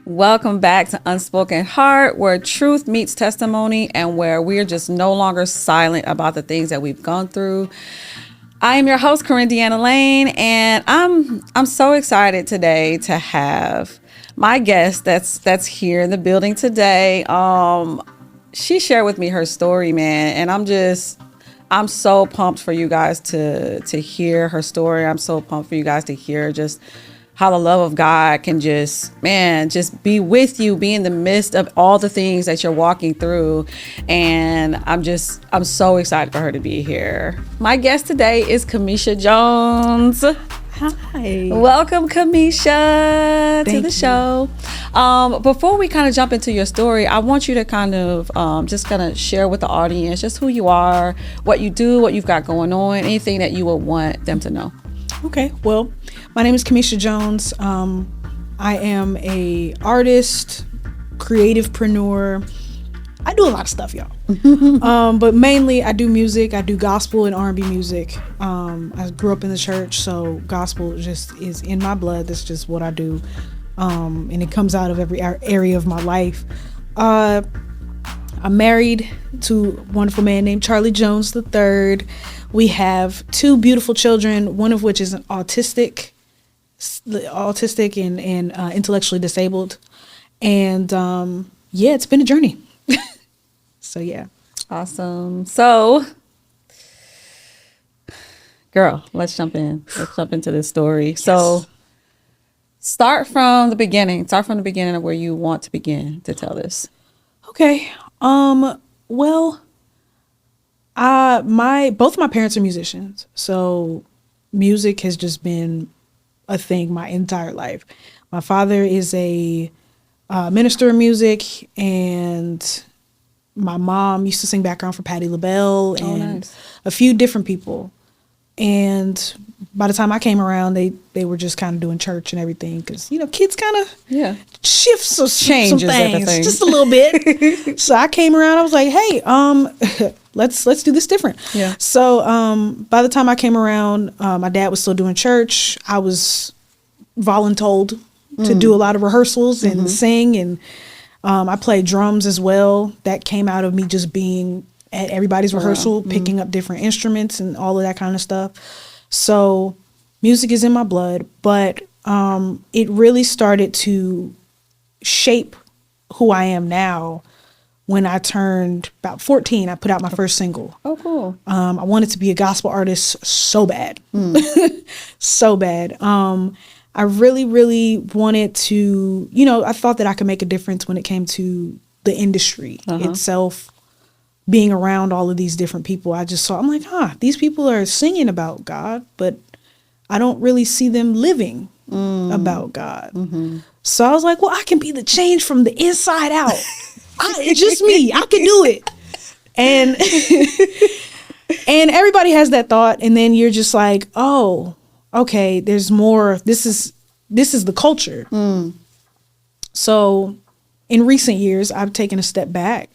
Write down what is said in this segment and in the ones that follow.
Welcome back to Unspoken Heart, where truth meets testimony and where we're just no longer silent about the things that we've gone through. I am your host, Corinne Deanna Lane, and I'm so excited today to have my guest that's here in the building today. She shared with me her story, man, and I'm so pumped for you guys to hear her story. I'm so pumped for you guys to hear just how the love of God can just be with you, be in the midst of all the things that you're walking through. And I'm so excited for her to be here. My guest today is Kimiesha Jones. Hi. Welcome, Kimiesha, to the show. Before we kind of jump into your story, I want you to kind of share with the audience just who you are, what you do, what you've got going on, anything that you would want them to know. Okay, well, my name is Kimiesha Jones. I am a artist, creativepreneur. I do a lot of stuff, y'all. But mainly I do music. I do gospel and R&B music. I grew up in the church, so gospel just is in my blood. That's just what I do. And it comes out of every area of my life. I'm married to a wonderful man named Charlie Jones III. We have two beautiful children, one of which is an autistic and intellectually disabled. And it's been a journey. So yeah. Awesome. So, girl, let's jump in. Let's jump into this story. Yes. So start from the beginning of where you want to begin to tell this. Okay. Well, both my parents are musicians, so music has just been a thing my entire life. My father is a minister of music, and my mom used to sing background for Patti LaBelle and a few different people. And by the time I came around, they were just kind of doing church and everything, because kids kind of shifts or changes some things just a little bit. So I came around, I was like, hey, let's do this different. Yeah. So by the time I came around, my dad was still doing church. I was voluntold to do a lot of rehearsals and sing, and I played drums as well. That came out of me just being at everybody's rehearsal, picking up different instruments and all of that kind of stuff. So music is in my blood, but it really started to shape who I am now. When I turned about 14, I put out my first single. Oh, cool. I wanted to be a gospel artist so bad. So bad. I really, really wanted to, I thought that I could make a difference when it came to the industry itself, being around all of these different people. I'm like, these people are singing about God, but I don't really see them living about God. So I was like, well, I can be the change from the inside out. It's just me. I can do it. And and everybody has that thought, and then you're just like, oh, okay, there's more. This is the culture. So in recent years, I've taken a step back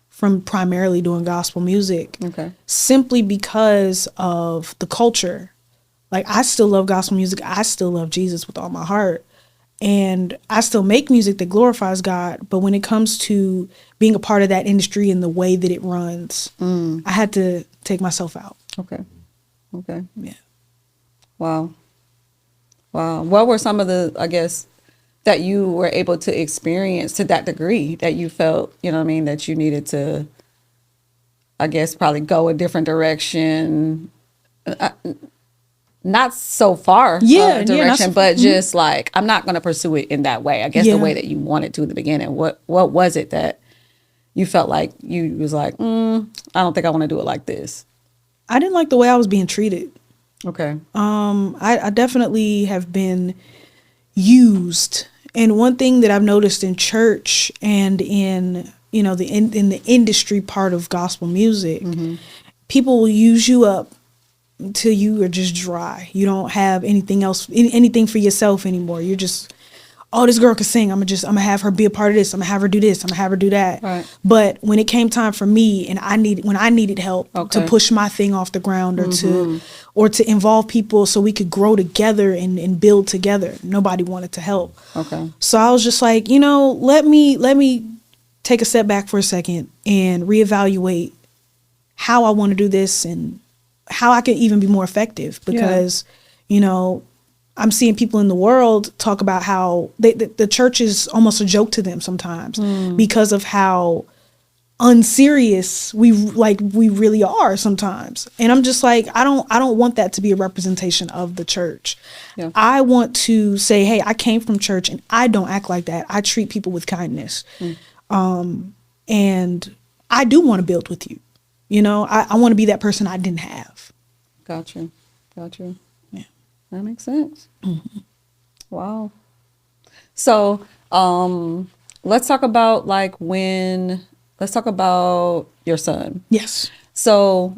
from primarily doing gospel music, simply because of the culture. Like, I still love gospel music. I still love Jesus with all my heart. And I still make music that glorifies God. But when it comes to being a part of that industry and the way that it runs, I had to take myself out. Okay. Yeah. Wow. What were some of the, I guess, that you were able to experience to that degree that you felt, that you needed to, I guess, probably go a different direction? Not so far direction, but just like, I'm not going to pursue it in that way. I guess the way that you wanted to in the beginning. What was it that you felt like you was like, I don't think I want to do it like this? I didn't like the way I was being treated. Okay. I definitely have been used. And one thing that I've noticed in church and in, in the industry part of gospel music, people will use you up until you are just dry. You don't have anything else, anything for yourself anymore. You're just oh, this girl can sing. I'm gonna have her be a part of this. I'm gonna have her do this. I'm gonna have her do that. Right. But when it came time for me, and when I needed help to push my thing off the ground, or to involve people so we could grow together and build together, nobody wanted to help. Okay. So I was just like, let me take a step back for a second and reevaluate how I want to do this and how I can even be more effective, because, I'm seeing people in the world talk about how the church is almost a joke to them sometimes because of how unserious we really are sometimes. And I'm just like, I don't want that to be a representation of the church. Yeah. I want to say, hey, I came from church and I don't act like that. I treat people with kindness. And I do want to build with you. I want to be that person I didn't have. Got you. Yeah. That makes sense. Mm-hmm. Wow. So, let's talk about let's talk about your son. Yes. So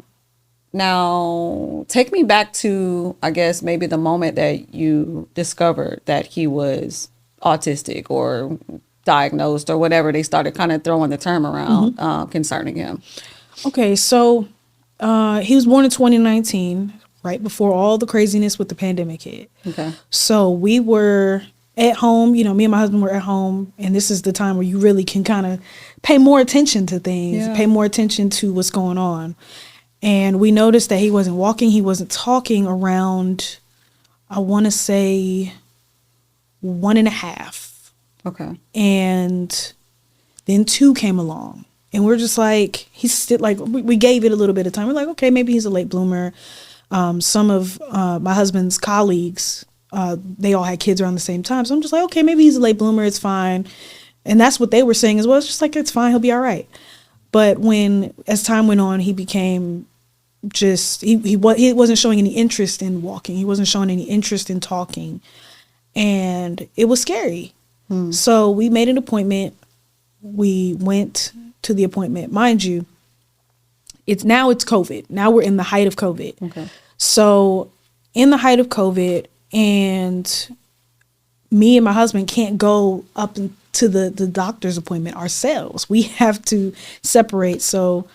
now take me back to, I guess, maybe the moment that you discovered that he was autistic or diagnosed or whatever. They started kind of throwing the term around concerning him. Okay, so he was born in 2019, right before all the craziness with the pandemic hit. Okay. So we were at home, me and my husband were at home, and this is the time where you really can kind of pay more attention to things, pay more attention to what's going on. And we noticed that he wasn't walking, he wasn't talking around, I want to say 1.5. Okay. And then 2 came along. And we're just like, he's still like, we gave it a little bit of time. We're like, okay, maybe he's a late bloomer. Some of my husband's colleagues, they all had kids around the same time. So I'm just like, okay, maybe he's a late bloomer. It's fine. And that's what they were saying as well. It's just like, it's fine. He'll be all right. But as time went on, he became just, he wasn't showing any interest in walking. He wasn't showing any interest in talking. And it was scary. So we made an appointment. We went to the appointment. Mind you, it's COVID. Now we're in the height of COVID. Okay. So in the height of COVID, and me and my husband can't go up to the doctor's appointment ourselves. We have to separate. So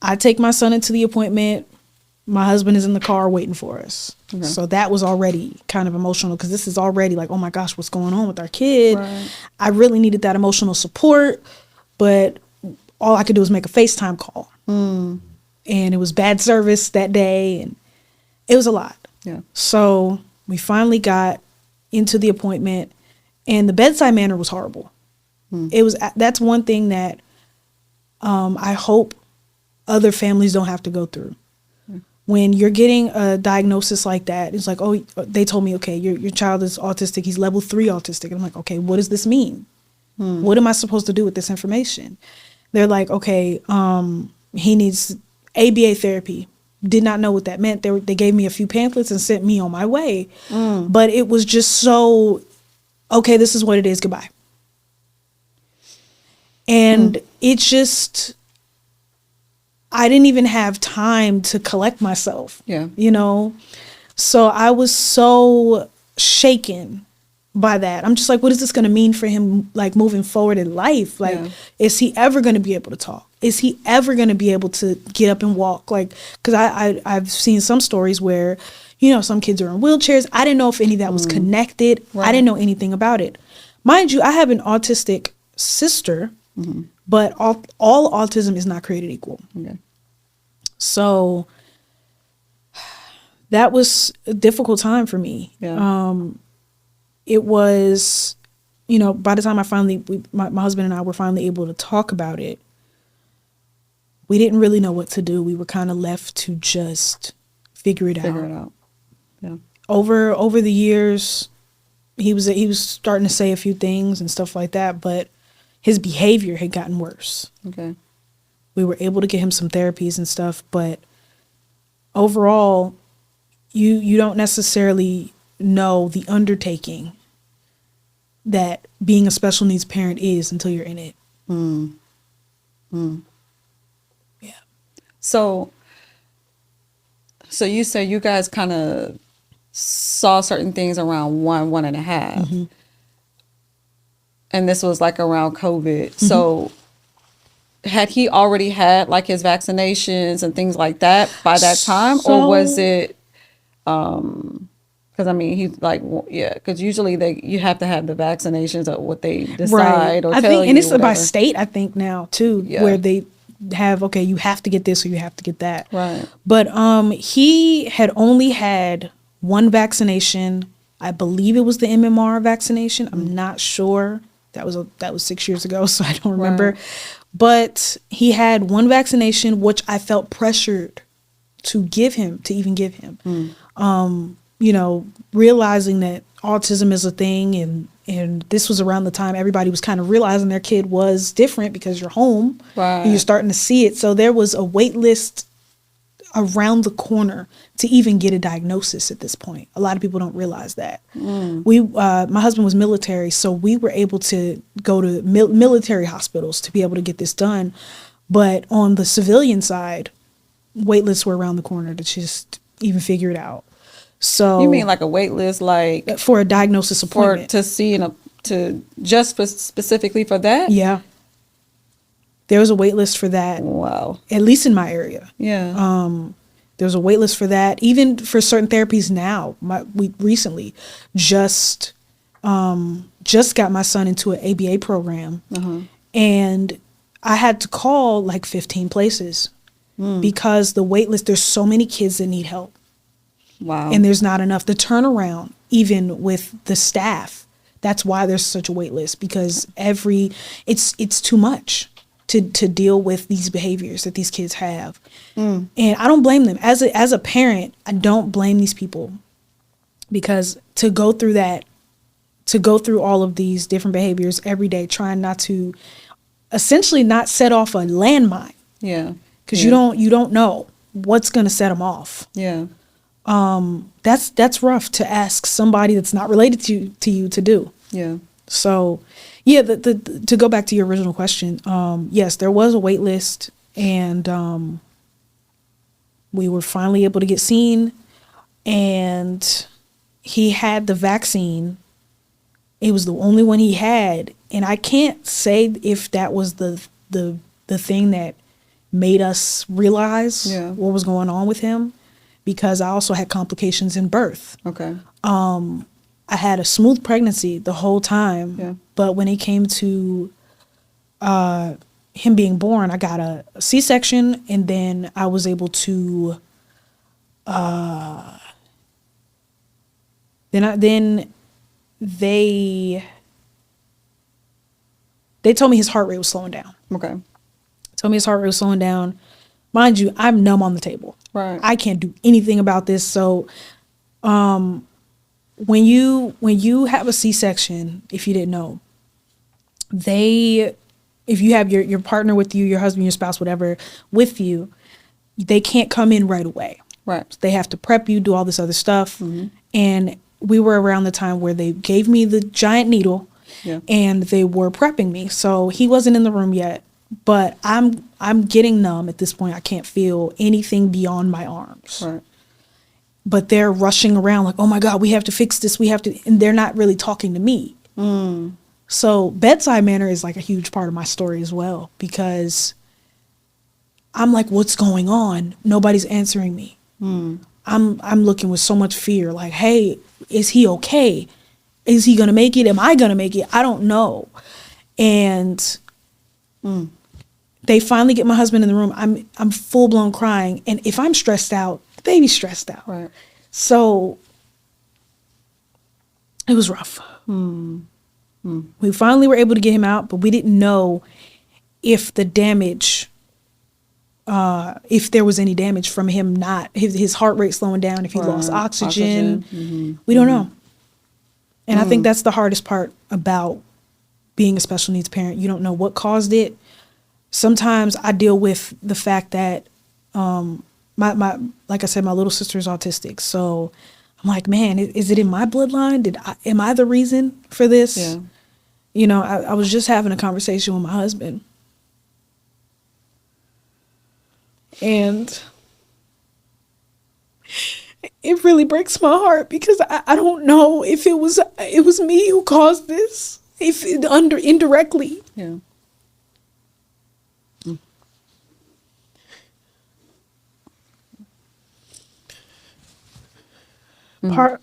I take my son into the appointment. My husband is in the car waiting for us. Okay. So that was already kind of emotional, because this is already like, oh my gosh, what's going on with our kid? Right. I really needed that emotional support, but all I could do was make a FaceTime call. And it was bad service that day, and it was a lot. Yeah. So we finally got into the appointment, and the bedside manner was horrible. That's one thing that I hope other families don't have to go through. When you're getting a diagnosis like that, it's like, oh, they told me, okay, your child is autistic. He's level 3 autistic. And I'm like, okay, what does this mean? What am I supposed to do with this information? They're like, okay, he needs ABA therapy. Did not know what that meant. They gave me a few pamphlets and sent me on my way. But it was just so, okay, this is what it is. Goodbye. And it just, I didn't even have time to collect myself. Yeah. So I was so shaken by that. I'm just like, what is this going to mean for him, like, moving forward in life? Like, is he ever going to be able to talk? Is he ever going to be able to get up and walk? Like, because I've seen some stories where, some kids are in wheelchairs. I didn't know if any of that was connected. Right. I didn't know anything about it. Mind you, I have an autistic sister, but all autism is not created equal. Okay. So that was a difficult time for me. Yeah. It was, by the time my husband and I were finally able to talk about it, we didn't really know what to do. We were kind of left to just figure it out. Yeah. Over the years, he was starting to say a few things and stuff like that, but his behavior had gotten worse. Okay. We were able to get him some therapies and stuff, but overall, you don't necessarily know the undertaking that being a special needs parent is until you're in it. Yeah. So you say you guys kind of saw certain things around 1.5. And this was like around COVID. So had he already had like his vaccinations and things like that by that time? Or was it, because I mean, he's like, yeah, because usually you have to have the vaccinations or what they decide or I tell think, you. and it's by whatever. state, I think now too, Yeah. where they have, okay, you have to get this or you have to get that. Right. But he had only had one vaccination. I believe it was the MMR vaccination. I'm not sure. That was 6 years ago, so I don't remember. Right. But he had one vaccination, which I felt pressured to even give him. You know, realizing that autism is a thing, and this was around the time everybody was kind of realizing their kid was different because you're home and you're starting to see it. So there was a wait list around the corner to even get a diagnosis at this point. A lot of people don't realize that. My husband was military, so we were able to go to military hospitals to be able to get this done. But on the civilian side, wait lists were around the corner to just even figure it out. So You mean like a wait list, like for a diagnosis appointment to see specifically for that? Yeah, there was a wait list for that. Wow. At least in my area. Yeah. There's a wait list for that. Even for certain therapies now. We recently just got my son into an ABA program, and I had to call like 15 places because the wait list. There's so many kids that need help. Wow. And there's not enough. The turnaround, even with the staff, that's why there's such a wait list, because it's too much to deal with these behaviors that these kids have. And I don't blame them. As a parent, I don't blame these people, because to go through all of these different behaviors every day, trying not to essentially not set off a landmine. Yeah. Because you don't know what's going to set them off. Yeah. That's rough to ask somebody that's not related to you to do. Yeah. So, yeah, to go back to your original question, yes, there was a wait list, and we were finally able to get seen, and he had the vaccine. It was the only one he had, and I can't say if that was the thing that made us realize what was going on with him, because I also had complications in birth. Okay. I had a smooth pregnancy the whole time, but when it came to him being born, I got a C-section, and then I was able to. Then they told me his heart rate was slowing down. Okay. Told me his heart rate was slowing down. Mind you, I'm numb on the table. Right. I can't do anything about this. So, when you have a C-section, if you didn't know, if you have your partner with you, your husband, your spouse, whatever, with you, they can't come in right away. Right. They have to prep you, do all this other stuff. And we were around the time where they gave me the giant needle, and they were prepping me. So he wasn't in the room yet, but I'm getting numb at this point. I can't feel anything beyond my arms. Right. But they're rushing around like, oh my God, we have to fix this. And they're not really talking to me. So bedside manner is like a huge part of my story as well, because I'm like, what's going on? Nobody's answering me. I'm looking with so much fear, like, hey, is he okay? Is he going to make it? Am I going to make it? I don't know. And they finally get my husband in the room. I'm full blown crying. And if I'm stressed out, the baby's stressed out. Right. So it was rough. We finally were able to get him out, but we didn't know if the damage, if there was any damage from him not, his heart rate slowing down, if he lost oxygen. We don't know. And I think that's the hardest part about being a special needs parent. You don't know what caused it. Sometimes I deal with the fact that, my like I said, my little sister is autistic. So I'm like, man, is it in my bloodline? Am I the reason for this? Yeah. You know, I was just having a conversation with my husband, and it really breaks my heart, because I don't know if it was me who caused this. if indirectly. Yeah.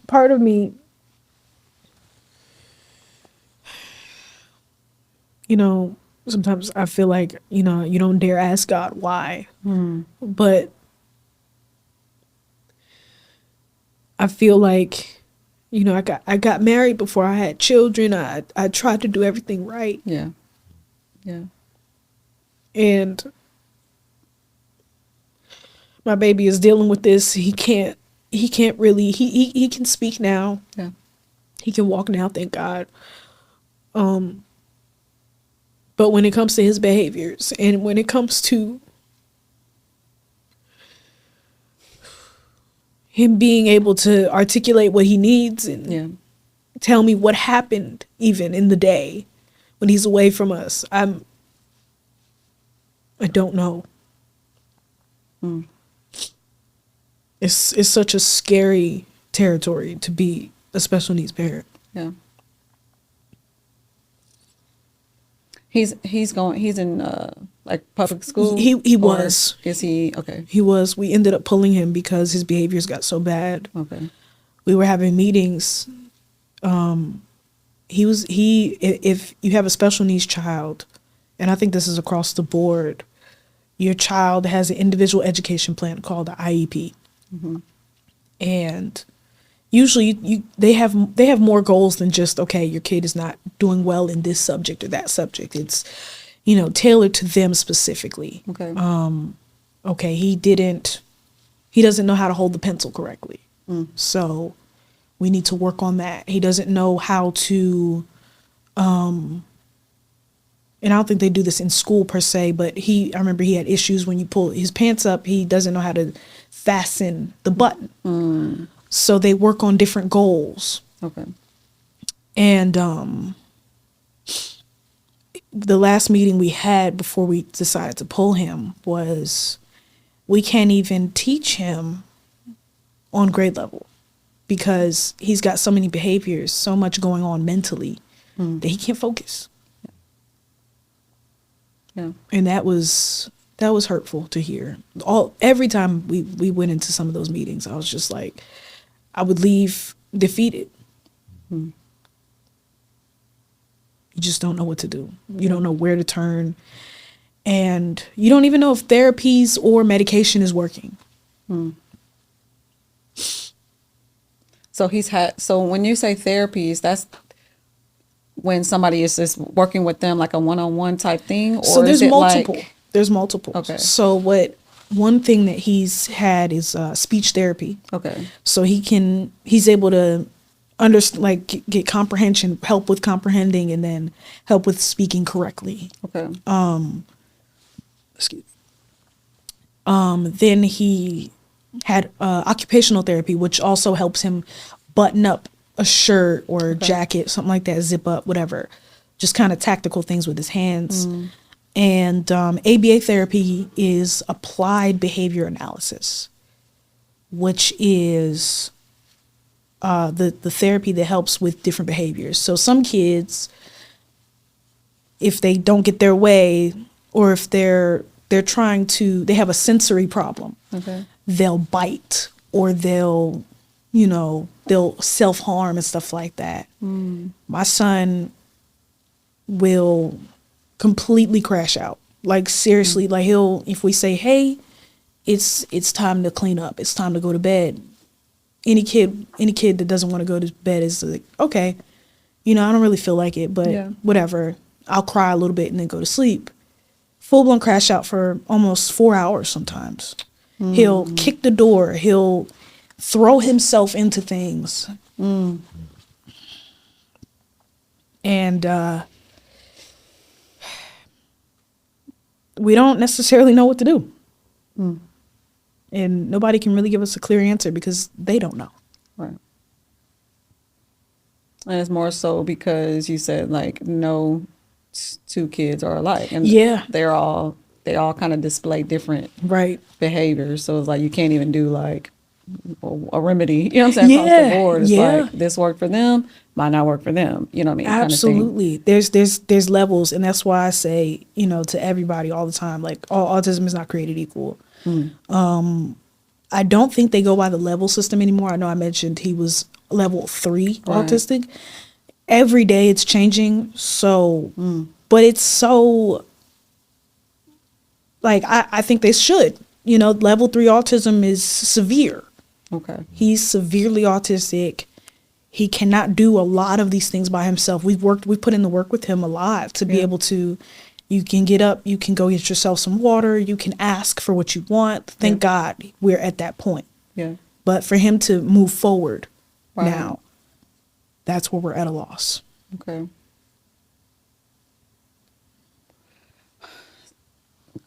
Part of me, sometimes I feel like, you don't dare ask God why. But I feel like, I got married before I had children. I tried to do everything right. Yeah. Yeah. And my baby is dealing with this. He can't really, he can speak now. Yeah. He can walk now, thank God. But when it comes to his behaviors and when it comes to him being able to articulate what he needs and tell me what happened even in the day when he's away from us, I don't know. It's such a scary territory to be a special needs parent. Yeah. He's in like public school. He was. Is he okay? He was. We ended up pulling him because his behaviors got so bad. Okay. We were having meetings. If you have a special needs child, and I think this is across the board, your child has an individual education plan called the IEP. And usually they have more goals than just, okay, your kid is not doing well in this subject or that subject. It's, tailored to them specifically. Okay. Okay, he doesn't know how to hold the pencil correctly. So we need to work on that. He doesn't know how to, and I don't think they do this in school per se, but I remember he had issues when you pull his pants up, he doesn't know how to fasten the button. So they work on different goals. Okay. And the last meeting we had before we decided to pull him was we can't even teach him on grade level because he's got so many behaviors, so much going on mentally that he can't focus. Yeah. And that was hurtful to hear. Every time we went into some of those meetings, I was just like, I would leave defeated. You just don't know what to do. You don't know where to turn. And you don't even know if therapies or medication is working. So when you say therapies, that's when somebody is just working with them like a one-on-one type thing? Or So there's is it multiple. like, There's multiple. Okay. So one thing that he's had is speech therapy. okay. So he's able to get comprehension, help with comprehending, and then help with speaking correctly. Okay. Excuse. Then he had occupational therapy, which also helps him button up a shirt or a jacket, something like that, zip up, whatever. Just kind of tactical things with his hands. And ABA therapy is applied behavior analysis, which is the therapy that helps with different behaviors. So some kids, if they don't get their way, or if they're trying to, they have a sensory problem, they'll bite, or they'll self-harm and stuff like that. My son will completely crash out. Like seriously, like if we say, hey, it's time to clean up, it's time to go to bed. Any kid that doesn't want to go to bed is like, okay, I don't really feel like it, but whatever. I'll cry a little bit and then go to sleep. Full-blown crash out for almost 4 hours sometimes. He'll kick the door. He'll throw himself into things. And we don't necessarily know what to do. And nobody can really give us a clear answer because they don't know. Right. And it's more so because you said like no two kids are alike, and they all kind of display different behaviors. So it's like you can't even do like a remedy. You know what I'm saying? Across the board, it's like this worked for them, might not work for them. You know what I mean? Kind of thing. Absolutely. There's levels, and that's why I say, to everybody all the time, like, all autism is not created equal. I don't think they go by the level system anymore. I know I mentioned he was level 3 Right. autistic. Every day it's changing. So, but it's so, like, I think they should. Level 3 autism is severe. Okay. He's severely autistic. He cannot do a lot of these things by himself. We've put in the work with him a lot to be able to, you can get up, you can go get yourself some water, you can ask for what you want. Thank God we're at that point. Yeah. But for him to move forward Right. now, that's where we're at a loss. Okay.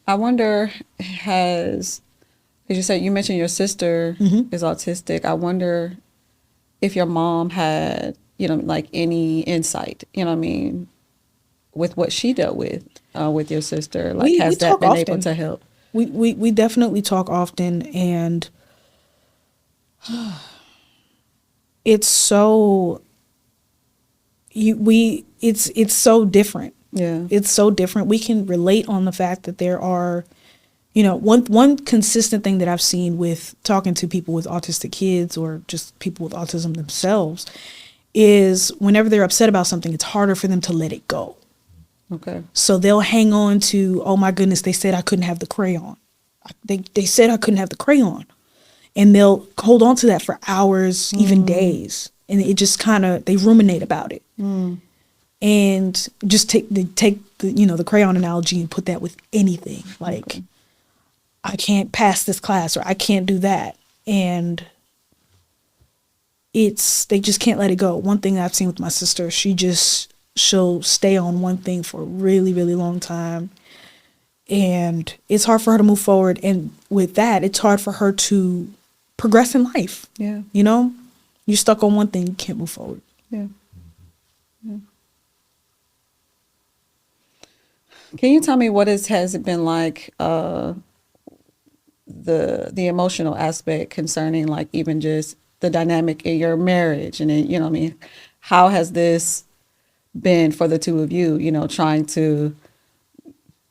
I wonder, as you said, you mentioned your sister is autistic. I wonder if your mom had, like any insight, with what she dealt with your sister. Like, We has that talk been often. able to help? We definitely talk often, and it's so it's so different. Yeah. It's so different. We can relate on the fact that there are, one consistent thing that I've seen with talking to people with autistic kids or just people with autism themselves is whenever they're upset about something, it's harder for them to let it go. Okay. So they'll hang on to, oh my goodness, they said I couldn't have the crayon. They said I couldn't have the crayon. And they'll hold on to that for hours, even days. And it just they ruminate about it. And just take the the crayon analogy and put that with anything. Like, I can't pass this class, or I can't do that. And they just can't let it go. One thing that I've seen with my sister, she'll stay on one thing for a really, really long time. And it's hard for her to move forward. And with that, it's hard for her to progress in life. Yeah. You're stuck on one thing, you can't move forward. Yeah. Yeah. Can you tell me what has it been like, the emotional aspect concerning, like, even just the dynamic in your marriage, and then, what I mean, how has this been for the two of you? Trying to,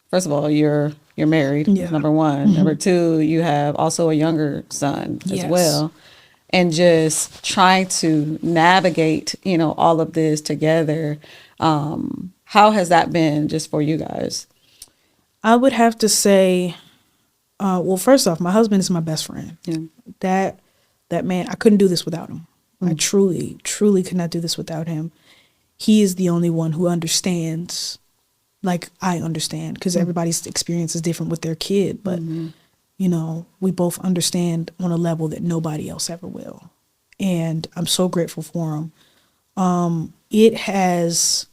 first of all, you're married, number one. Number two, you have also a younger son as Yes. well, and just trying to navigate, all of this together. How has that been just for you guys? I would have to say, well, first off, my husband is my best friend. Yeah. That man, I couldn't do this without him. I truly, truly could not do this without him. He is the only one who understands, like I understand, because everybody's experience is different with their kid. But, we both understand on a level that nobody else ever will. And I'm so grateful for him. It has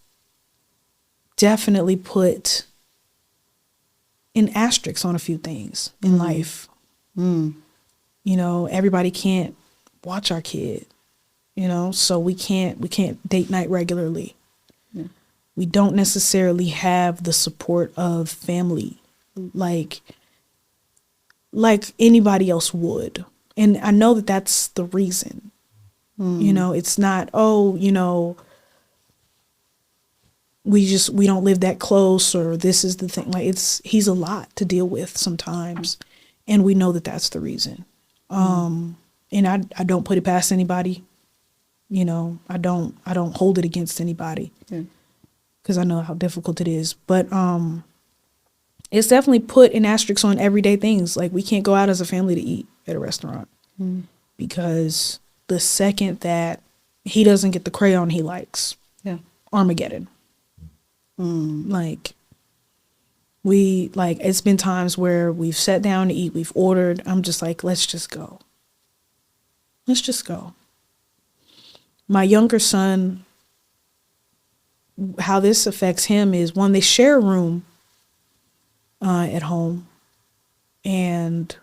definitely put an asterisk on a few things in life. Everybody can't watch our kid, so we can't date night regularly. We don't necessarily have the support of family like anybody else would. And I know that that's the reason. It's not, we don't live that close, or this is the thing. Like, he's a lot to deal with sometimes, and we know that that's the reason. And I don't put it past anybody. I don't hold it against anybody, because I know how difficult it is. But it's definitely put an asterisk on everyday things. Like, we can't go out as a family to eat at a restaurant because the second that he doesn't get the crayon he likes, Armageddon. It's been times where we've sat down to eat, we've ordered. I'm just like, let's just go. My younger son, how this affects him is, one, they share a room at home, and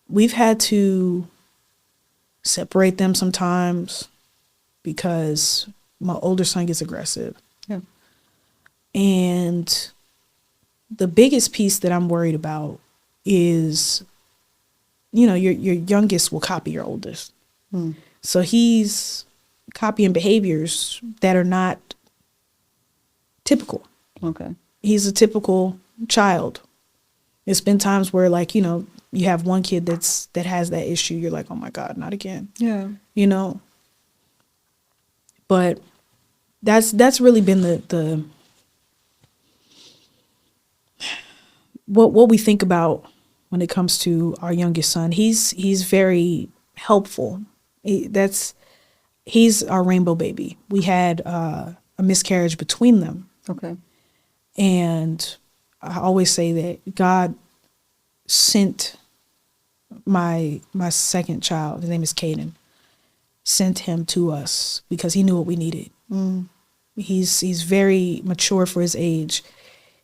we've had to separate them sometimes because my older son gets aggressive. Yeah. And the biggest piece that I'm worried about is, your youngest will copy your oldest. So he's copying behaviors that are not typical. Okay. He's a typical child. It's been times where, like, you have one kid that has that issue. You're like, oh my God, not again. Yeah. But that's really been the what we think about when it comes to our youngest son. He's very helpful. He's our rainbow baby. We had a miscarriage between them. Okay. And I always say that God sent my second child, his name is Caden, sent him to us because he knew what we needed. He's very mature for his age.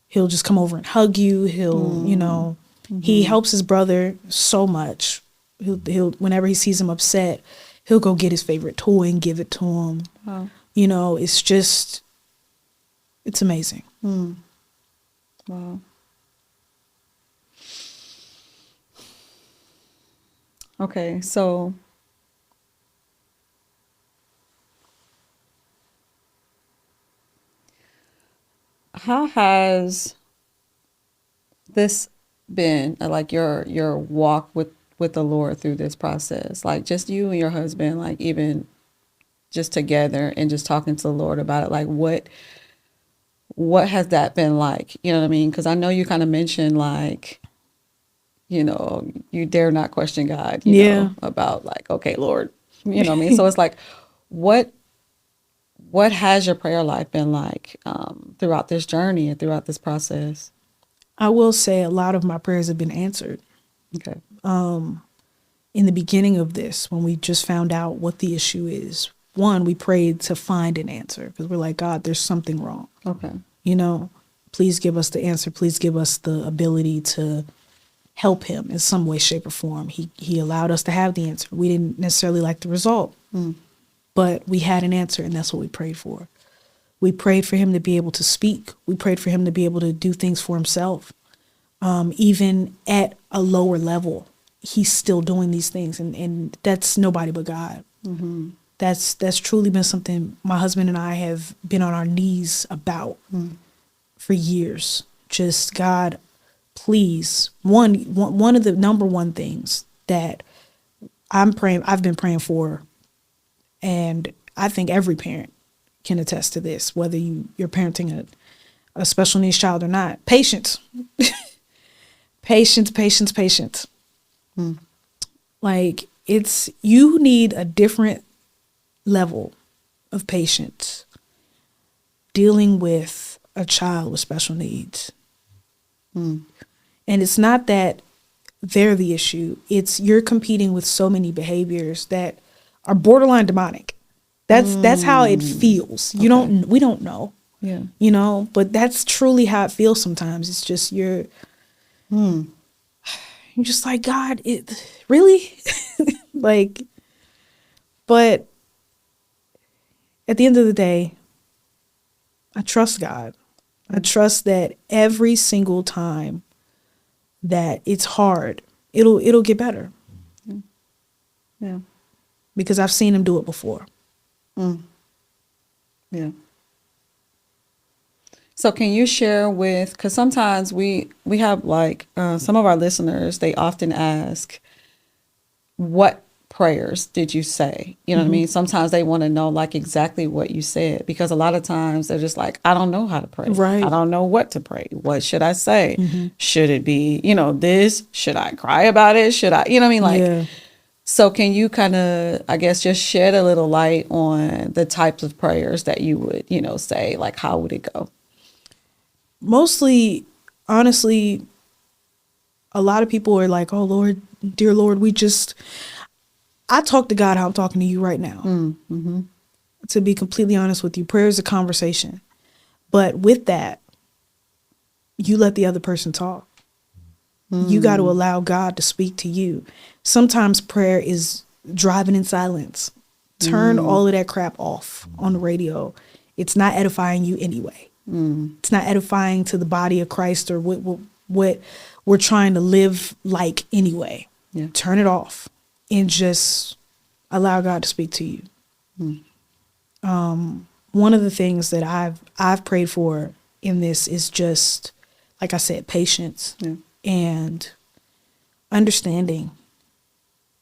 He'll just come over and hug you. He'll, he helps his brother so much. He'll whenever he sees him upset, he'll go get his favorite toy and give it to him. Wow. It's amazing. Wow. Okay, so how has this been like your walk with the Lord through this process? Like just you and your husband, like even just together and just talking to the Lord about it. Like what has that been like? You know what I mean? Because I know you kind of mentioned like, you dare not question God, about like, okay, Lord, you know what I mean? So it's like, what has your prayer life been like throughout this journey and throughout this process? I will say a lot of my prayers have been answered. Okay. In the beginning of this, when we just found out what the issue is, one, we prayed to find an answer because we're like, God, there's something wrong. Okay. Please give us the answer. Please give us the ability to help him in some way, shape, or form. He allowed us to have the answer. We didn't necessarily like the result, but we had an answer, and that's what we prayed for. We prayed for him to be able to speak. We prayed for him to be able to do things for himself. Even at a lower level, he's still doing these things, and that's nobody but God. Mm-hmm. That's truly been something my husband and I have been on our knees about for years. Just, God, please. One of the number one things that I've been praying for, and I think every parent can attest to this, whether you're parenting a special needs child or not. Patience. Patience. Like, you need a different level of patience dealing with a child with special needs. And it's not that they're the issue. It's you're competing with so many behaviors that are borderline demonic. That's how it feels. We don't know. Yeah. But that's truly how it feels sometimes. It's just you're just like, God, it really? Like, but at the end of the day, I trust God. I trust that every single time that it's hard, it'll get better. Yeah. Because I've seen him do it before. Yeah. So can you share because sometimes we have like some of our listeners, they often ask, what prayers did you say? You know what I mean? Sometimes they want to know like exactly what you said, because a lot of times they're just like, I don't know how to pray. Right. I don't know what to pray. What should I say? Should it be, this? Should I cry about it? Should I, you know what I mean? Like, Yeah. So can you kind of, I guess, just shed a little light on the types of prayers that you would, say, like, how would it go? Mostly, honestly, a lot of people are like, oh, Lord, dear Lord, I talk to God how I'm talking to you right now. To be completely honest with you, prayer is a conversation. But with that, you let the other person talk. You got to allow God to speak to you. Sometimes prayer is driving in silence. Turn all of that crap off on the radio. It's not edifying you anyway. It's not edifying to the body of Christ or what we're trying to live like anyway. Yeah. Turn it off and just allow God to speak to you. One of the things that I've prayed for in this is just, like I said, patience and understanding.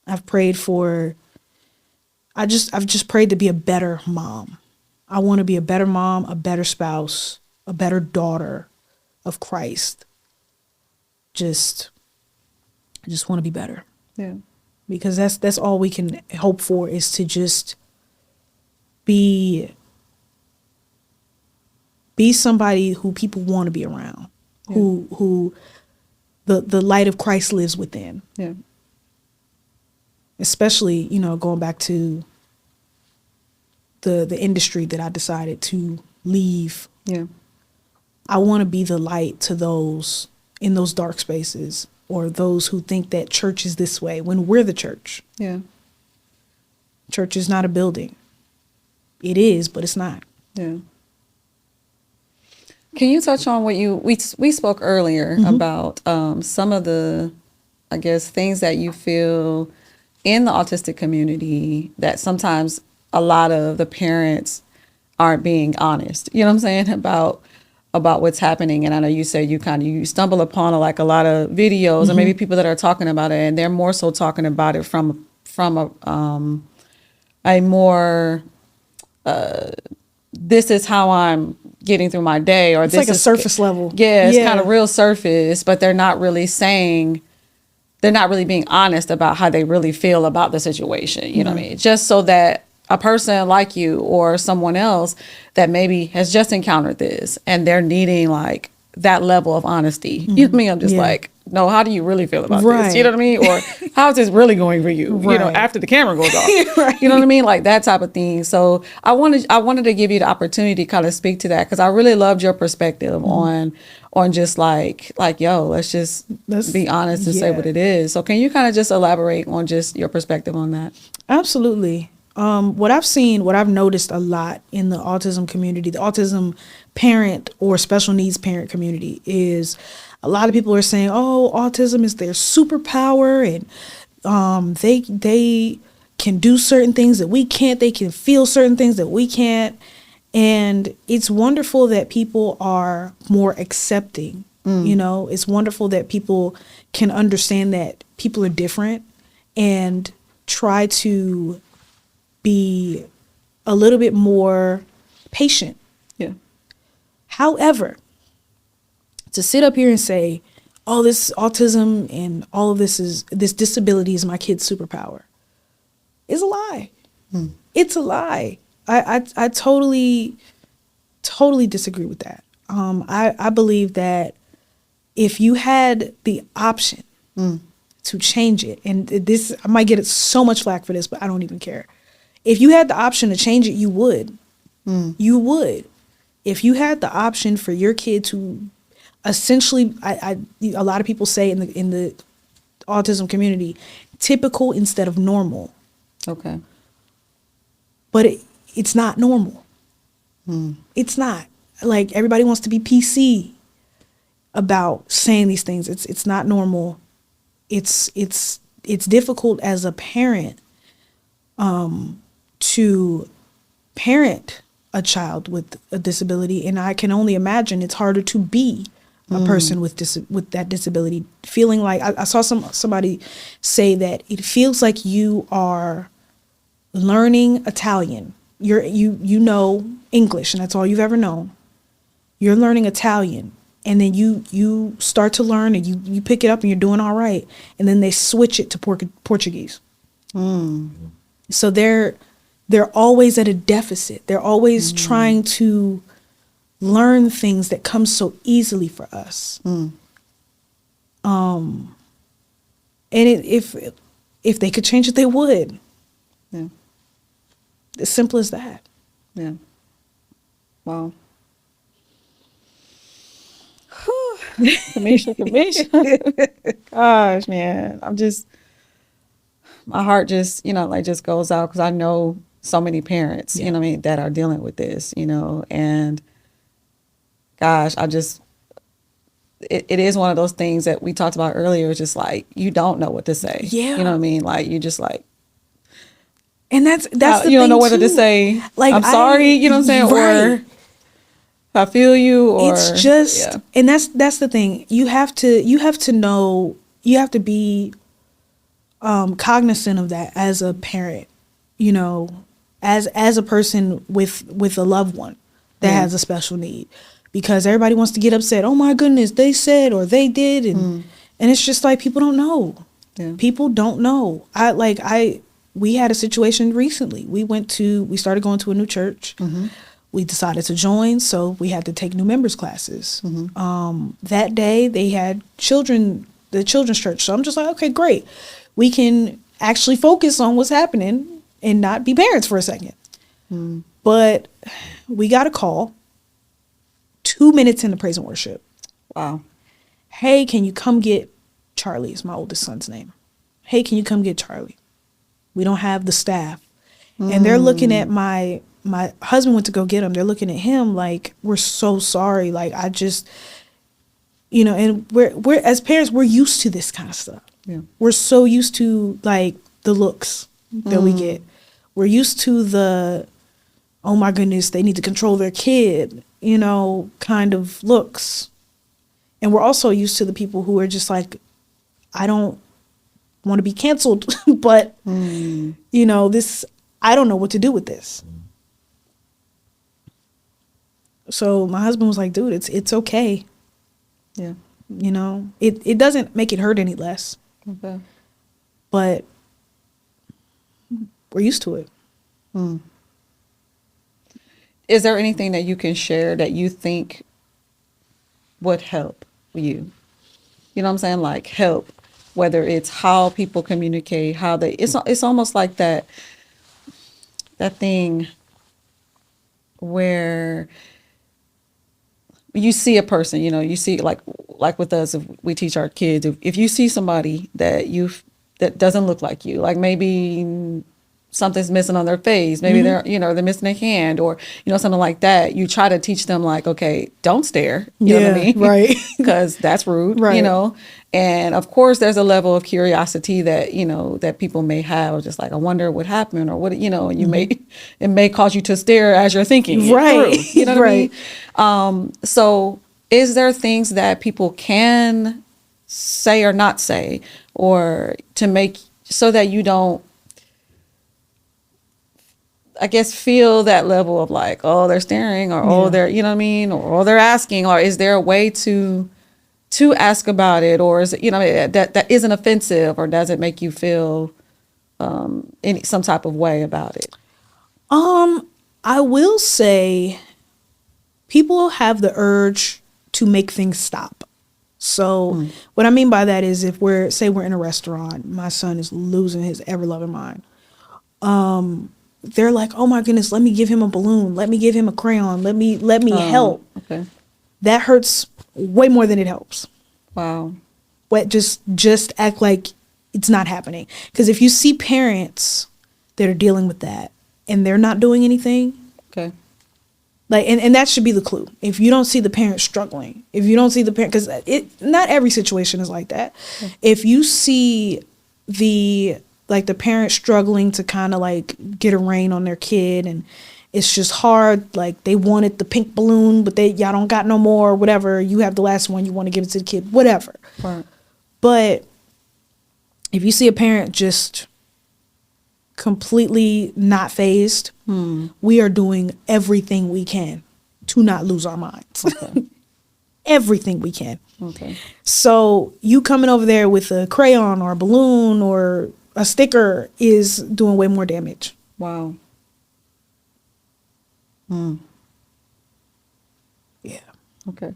I've just prayed to be a better mom. I want to be a better mom, a better spouse, a better daughter of Christ. I just want to be better. Yeah. Because that's all we can hope for, is to just be somebody who people want to be around, who the light of Christ lives within. Yeah. Especially, going back to the industry that I decided to leave. Yeah. I want to be the light to those in those dark spaces, or those who think that church is this way, when we're the church. Yeah. Church is not a building. It is, but it's not. Yeah. Can you touch on what we spoke earlier about some of the, I guess, things that you feel in the autistic community that sometimes a lot of the parents aren't being honest, you know what I'm saying, about what's happening. And I know you said you stumble upon a lot of videos or maybe people that are talking about it, and they're more so talking about it from a more this is how I'm getting through my day, or It's this like a is surface level. Yeah, it's kind of real surface, but they're not really being honest about how they really feel about the situation. You know what I mean? Just so that a person like you or someone else that maybe has just encountered this and they're needing like that level of honesty. You know what I mean? I'm just like, no, how do you really feel about this? You know what I mean? Or how's this really going for you? You know, after the camera goes off. You know what I mean? Like that type of thing. So I wanted to give you the opportunity to kind of speak to that, because I really loved your perspective on just like, yo, let's be honest and say what it is. So can you kind of just elaborate on just your perspective on that? Absolutely. What I've noticed a lot in the autism community, the autism parent or special needs parent community, is a lot of people are saying, oh, autism is their superpower, and they can do certain things that we can't. They can feel certain things that we can't. And it's wonderful that people are more accepting. It's wonderful that people can understand that people are different and try to be a little bit more patient. Yeah. However, to sit up here and say, oh, this autism and all of this disability is my kid's superpower, is a lie. It's a lie. I totally disagree with that. I believe that if you had the option to change it, and this, I might get so much flack for this, but I don't even care. If you had the option to change it, you would. You would. If you had the option for your kid to essentially, a lot of people say in the autism community, typical instead of normal. Okay. But it's not normal. It's not. Like, everybody wants to be PC about saying these things. It's not normal. It's difficult as a parent to parent a child with a disability, and I can only imagine it's harder to be a person with that disability. Feeling like I saw somebody say that it feels like you are learning Italian. You know English, and that's all you've ever known. You're learning Italian, and then you start to learn, and you pick it up, and you're doing all right, and then they switch it to Portuguese. So they're always at a deficit. They're always trying to learn things that come so easily for us. And if they could change it, they would. Yeah. As simple as that. Yeah. Wow. Kimiesha. Gosh, man. My heart just, just goes out, because I know so many parents, you know what I mean, that are dealing with this, and gosh, it is one of those things that we talked about earlier. It's just like, you don't know what to say. Yeah. You know what I mean? Like, you just like, And that's the you don't thing know whether to too. say, Like I'm sorry, you know what I'm saying? right. Or I feel you, It's or, just, yeah. and that's the thing. You have to know, you have to be cognizant of that as a parent, you know, as a person with a loved one that Yeah. has a special need, because everybody wants to get upset. Oh my goodness, they said or they did, and it's just like people don't know. Yeah. People don't know. We had a situation recently. We started going to a new church. We decided to join, so we had to take new members classes. That day they had the children's church. So I'm just like, okay, great. We can actually focus on what's happening and not be parents for a second. But we got a call 2 minutes into praise and worship. Wow. Hey, can you come get Charlie? Is my oldest son's name. Hey, can you come get Charlie? We don't have the staff. And they're looking at my husband went to go get him. They're looking at him like, we're so sorry. Like, I just, and we're as parents, we're used to this kind of stuff. Yeah. We're so used to like the looks that we get. We're used to the, oh my goodness, they need to control their kid, kind of looks. And we're also used to the people who are just like, I don't want to be canceled, but this, I don't know what to do with this. So my husband was like, dude, it's okay. Yeah. It doesn't make it hurt any less, Okay. but we're used to it. Is there anything that you can share that you think would help you? You know what I'm saying? Like help, whether it's how people communicate, how they, it's almost like that thing where you see a person, you see like with us, if we teach our kids, if you see somebody that doesn't look like you, like maybe something's missing on their face, maybe they're missing a hand, or something like that, you try to teach them like, okay, don't stare, you know what I mean? Right. Because that's rude, Right. And of course there's a level of curiosity that that people may have, just like, I wonder what happened, or what, and it may cause you to stare as you're thinking it Right. through, you know what Right. I mean? So is there things that people can say or not say, or to make so that you don't, I guess, feel that level of like, oh, they're staring, or oh, they're, you know what I mean, or oh, they're asking, or is there a way to ask about it, or is it, that isn't offensive, or does it make you feel some type of way about it? I will say people have the urge to make things stop. So what I mean by that is, if we're in a restaurant, my son is losing his ever loving mind. They're like, oh my goodness, let me give him a balloon. Let me give him a crayon. Let me help. Okay. That hurts way more than it helps. Wow. But just act like it's not happening. Because if you see parents that are dealing with that and they're not doing anything, Okay. like, and that should be the clue. If you don't see the parent struggling, if you don't see the parent, because not every situation is like that. Okay. If you see the parent struggling to kind of like get a rein on their kid, and it's just hard, like they wanted the pink balloon, but y'all don't got no more, whatever. You have the last one, you want to give it to the kid, whatever. Right. But if you see a parent just completely not fazed, we are doing everything we can to not lose our minds. Okay. Everything we can. Okay. So you coming over there with a crayon or a balloon or a sticker is doing way more damage. Wow. Yeah. Okay.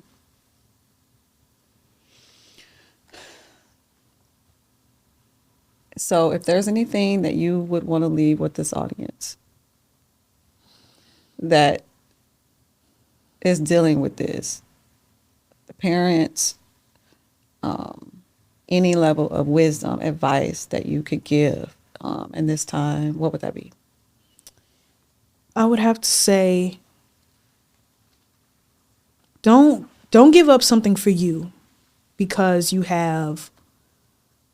So if there's anything that you would want to leave with this audience that is dealing with this, the parents, any level of wisdom, advice that you could give in this time, what would that be? I would have to say, don't give up something for you because you have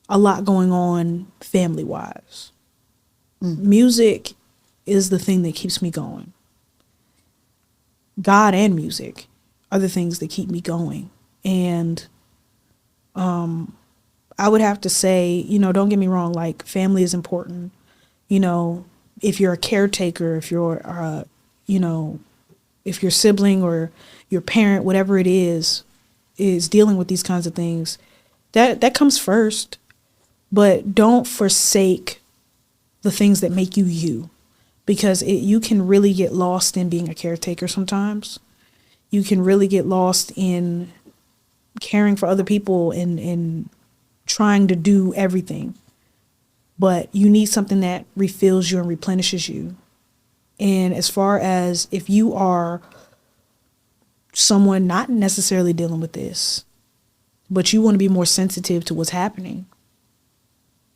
a lot going on family-wise. Music is the thing that keeps me going. God and music are the things that keep me going. And I would have to say, don't get me wrong, like family is important. If you're a caretaker, if you're, if your sibling or your parent, whatever it is dealing with these kinds of things, that comes first. But don't forsake the things that make you you, because you can really get lost in being a caretaker sometimes. You can really get lost in caring for other people and trying to do everything. But you need something that refills you and replenishes you. And as far as if you are someone not necessarily dealing with this, but you want to be more sensitive to what's happening,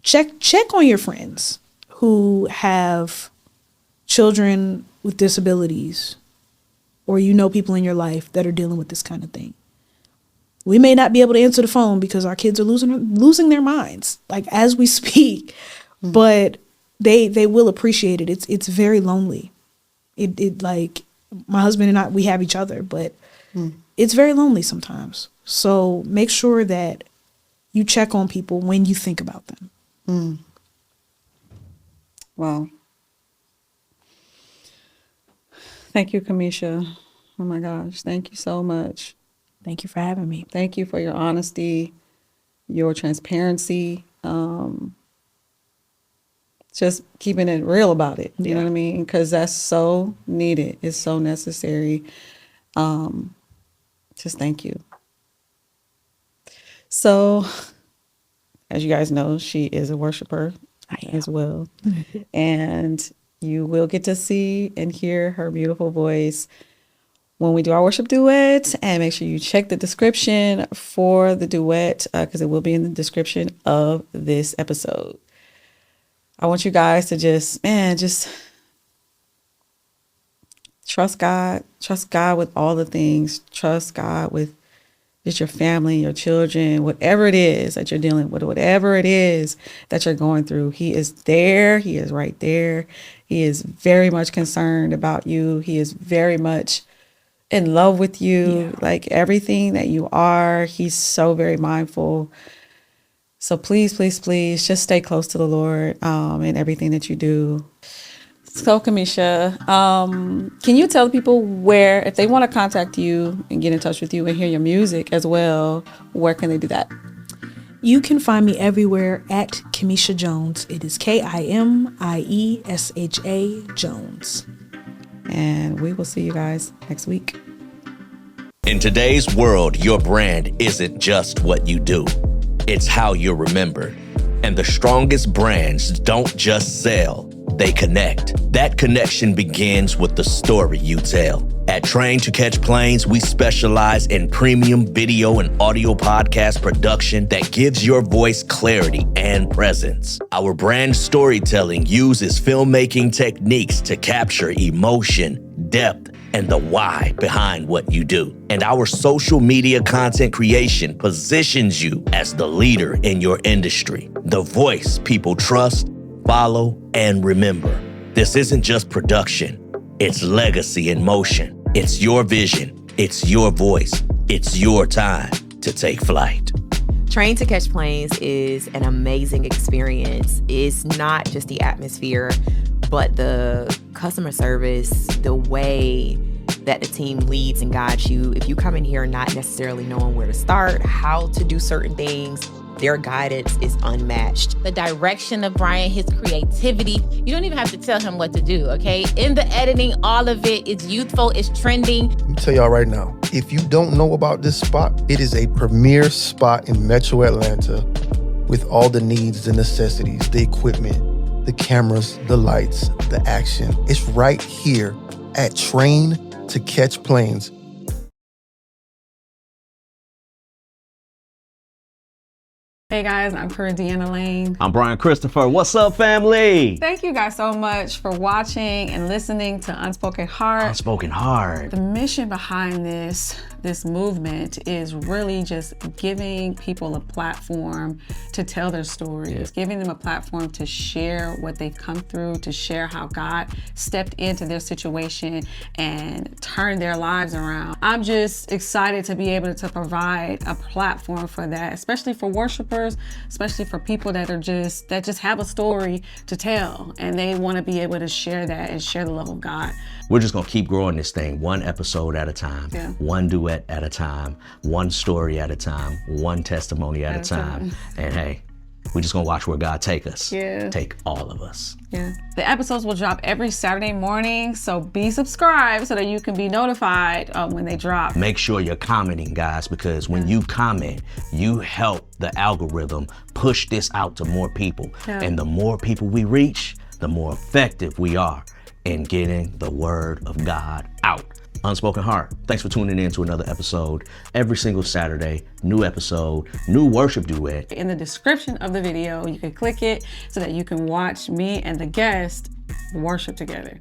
check on your friends who have children with disabilities, or people in your life that are dealing with this kind of thing. We may not be able to answer the phone because our kids are losing their minds, like as we speak, but they will appreciate it. It's very lonely. It like my husband and I, we have each other, but it's very lonely sometimes. So make sure that you check on people when you think about them. Wow. Thank you, Kimiesha. Oh my gosh. Thank you so much. Thank you for having me. Thank you for your honesty, your transparency, just keeping it real about it. You know what I mean? Because that's so needed. It's so necessary. Just thank you. So, as you guys know, she is a worshiper as well. And you will get to see and hear her beautiful voice when we do our worship duet. And make sure you check the description for the duet, because it will be in the description of this episode. I want you guys to just trust God with all the things. Trust God with just your family, your children, whatever it is that you're dealing with, whatever it is that you're going through. He is there. He is right there. He is very much concerned about you. He is very much in love with you, like everything that you are. He's so very mindful. So please, please, please just stay close to the Lord in everything that you do. So Kimiesha, can you tell people where, if they want to contact you and get in touch with you and hear your music as well, where can they do that? You can find me everywhere at Kimiesha Jones. It is Kimiesha Jones. And we will see you guys next week. In today's world, your brand isn't just what you do. It's how you're remembered. And the strongest brands don't just sell, they connect. That connection begins with the story you tell. At Train to Catch Planes, we specialize in premium video and audio podcast production that gives your voice clarity and presence. Our brand storytelling uses filmmaking techniques to capture emotion, depth, and the why behind what you do. And our social media content creation positions you as the leader in your industry, the voice people trust, follow, and remember. This isn't just production, it's legacy in motion. It's your vision, it's your voice, it's your time to take flight. Train to Catch Planes is an amazing experience. It's not just the atmosphere, but the customer service, the way that the team leads and guides you. If you come in here not necessarily knowing where to start, how to do certain things, their guidance is unmatched. The direction of Brian, his creativity, you don't even have to tell him what to do, okay? In the editing, all of it is youthful, it's trending. Let me tell y'all right now, if you don't know about this spot, it is a premier spot in Metro Atlanta with all the needs, the necessities, the equipment, the cameras, the lights, the action. It's right here at Train to Catch Planes. Hey guys, I'm Deanna Lane. I'm Brian Christopher. What's up, family? Thank you guys so much for watching and listening to Unspoken Heart. Unspoken Heart. The mission behind this movement is really just giving people a platform to tell their stories, giving them a platform to share what they've come through, to share how God stepped into their situation and turned their lives around. I'm just excited to be able to provide a platform for that, especially for worshipers, especially for people that just have a story to tell and they want to be able to share that and share the love of God. We're just gonna keep growing this thing one episode at a time, one duet at a time, one story at a time, one testimony at a time. And hey, we're just gonna watch where God take us. Take all of us. The episodes will drop every Saturday morning, so be subscribed so that you can be notified when they drop. Make sure you're commenting, guys, because when you comment, you help the algorithm push this out to more people. And the more people we reach, the more effective we are in getting the word of God out. Unspoken Heart, thanks for tuning in to another episode. Every single Saturday, new episode, new worship duet. In the description of the video, you can click it so that you can watch me and the guest worship together.